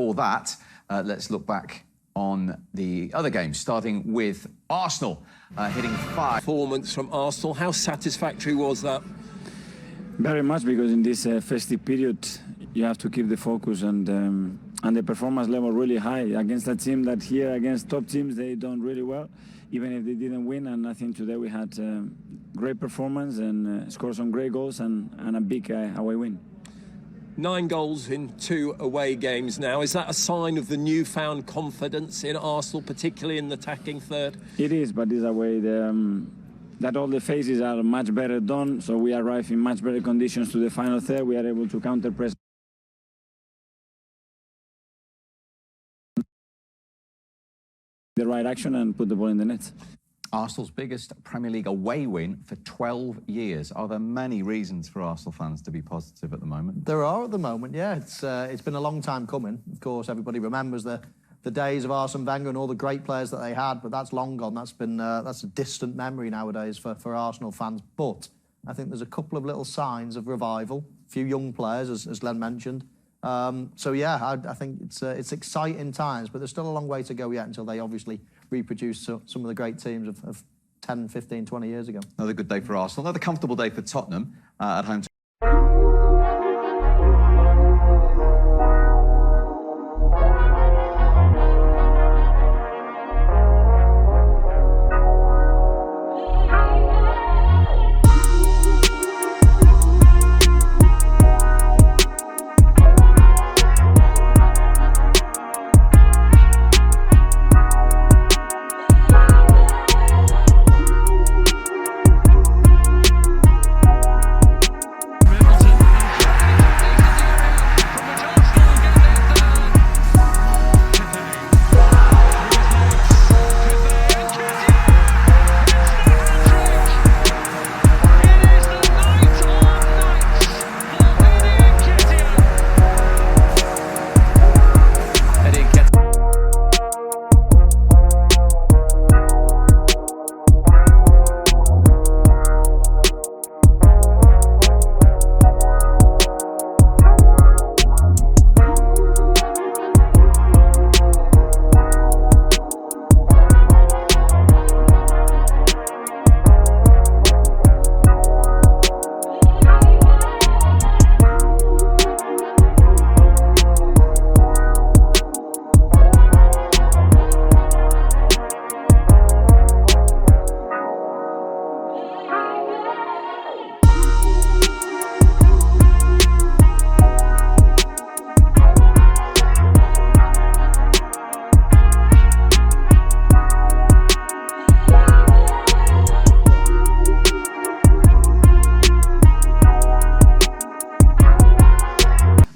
before that, let's look back on the other games, starting with Arsenal, hitting 5. Performance from Arsenal, how satisfactory was that? Very much, because in this festive period, you have to keep the focus and the performance level really high against a team that here, against top teams, they done really well, even if they didn't win. And I think today we had great performance and scored some great goals and a big away win. 9 goals in 2 away games now. Is that a sign of the newfound confidence in Arsenal, particularly in the attacking third? It is, but it's a way that all the phases are much better done, so we arrive in much better conditions to the final third. We are able to counter-press the right action and put the ball in the net. Arsenal's biggest Premier League away win for 12 years. Are there many reasons for Arsenal fans to be positive at the moment? There are at the moment, yeah. It's been a long time coming. Of course, everybody remembers the days of Arsene Wenger and all the great players that they had, but that's long gone. That's a distant memory nowadays for Arsenal fans. But I think there's a couple of little signs of revival. A few young players, as Glenn mentioned. So yeah, I think it's exciting times, but there's still a long way to go yet until they obviously reproduce some of the great teams of 10, 15, 20 years ago. Another good day for Arsenal. Another comfortable day for Tottenham at home.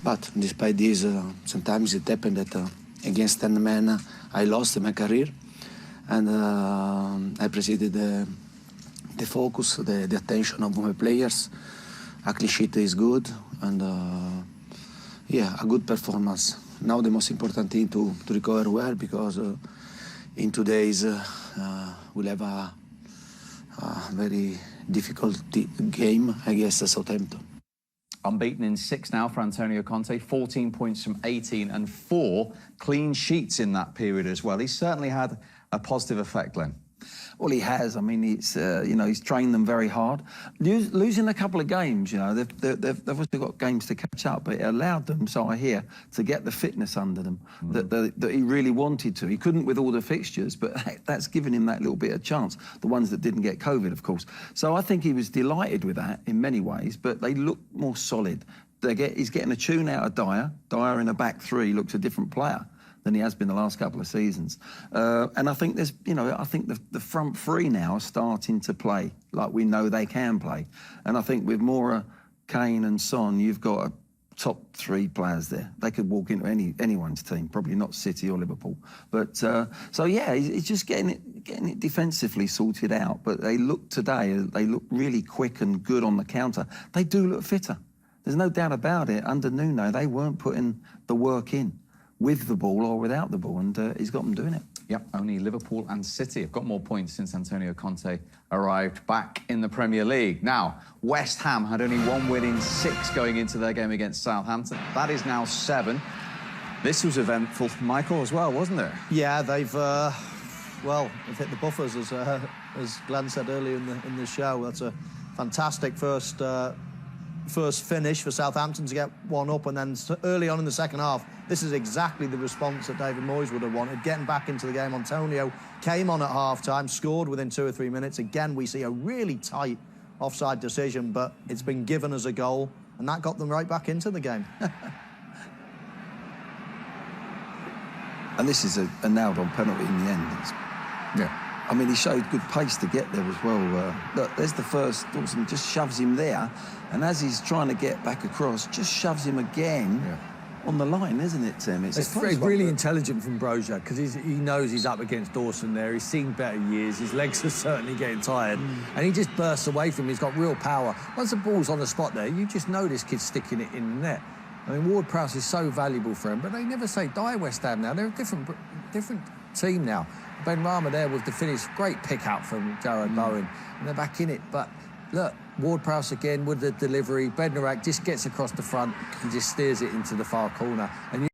But despite this, sometimes it happened that against 10 men I lost my career, and I appreciated the focus, the attention of my players. A clean sheet is good, and yeah, a good performance. Now the most important thing to recover well, because in 2 days we'll have a very difficult game against Southampton. Unbeaten in 6 now for Antonio Conte, 14 points from 18 and 4 clean sheets in that period as well. He's certainly had a positive effect, Glenn. Well, he has. I mean, it's you know, he's trained them very hard. Losing a couple of games, you know, they've obviously got games to catch up, but it allowed them, so I hear, to get the fitness under them that he really wanted to. He couldn't with all the fixtures, but that's given him that little bit of chance. The ones that didn't get COVID, of course. So I think he was delighted with that in many ways, but they look more solid. He's getting a tune out of Dyer. Dyer in a back three looks a different player than he has been the last couple of seasons. And I think there's, you know, I think the front three now are starting to play like we know they can play. And I think with Moura, Kane and Son, you've got a top 3 players there. They could walk into anyone's team, probably not City or Liverpool. But so yeah, he's just getting it defensively sorted out. But they look today, they look really quick and good on the counter. They do look fitter. There's no doubt about it. Under Nuno, they weren't putting the work in, with the ball or without the ball, and he's got them doing it. Yep, only Liverpool and City have got more points since Antonio Conte arrived back in the Premier League. Now, West Ham had only 1 win in 6 going into their game against Southampton. That is now 7. This was eventful, Michael, as well, wasn't it? Yeah, they've hit the buffers, as Glenn said earlier in the show. That's a fantastic first finish for Southampton to get one up, and then early on in the second half, this is exactly the response that David Moyes would have wanted. Getting back into the game, Antonio came on at half-time, scored within 2 or 3 minutes. Again, we see a really tight offside decision, but it's been given as a goal, and that got them right back into the game. And this is a nailed-on penalty in the end. Yeah. I mean, he showed good pace to get there as well. Look, there's the first. Dawson just shoves him there, and as he's trying to get back across, just shoves him again on the line, isn't it, Tim? It's really intelligent from Broja, because he knows he's up against Dawson there. He's seen better years. His legs are certainly getting tired, and he just bursts away from him. He's got real power. Once the ball's on the spot there, you just know this kid's sticking it in the net. I mean, Ward-Prowse is so valuable for him, but they never say die West Ham now. They're a different team now. Ben Rama there with the finish, great pick out from Jared Bowen, and they're back in it. But look, Ward-Prowse again with the delivery. Bednarak just gets across the front and just steers it into the far corner. And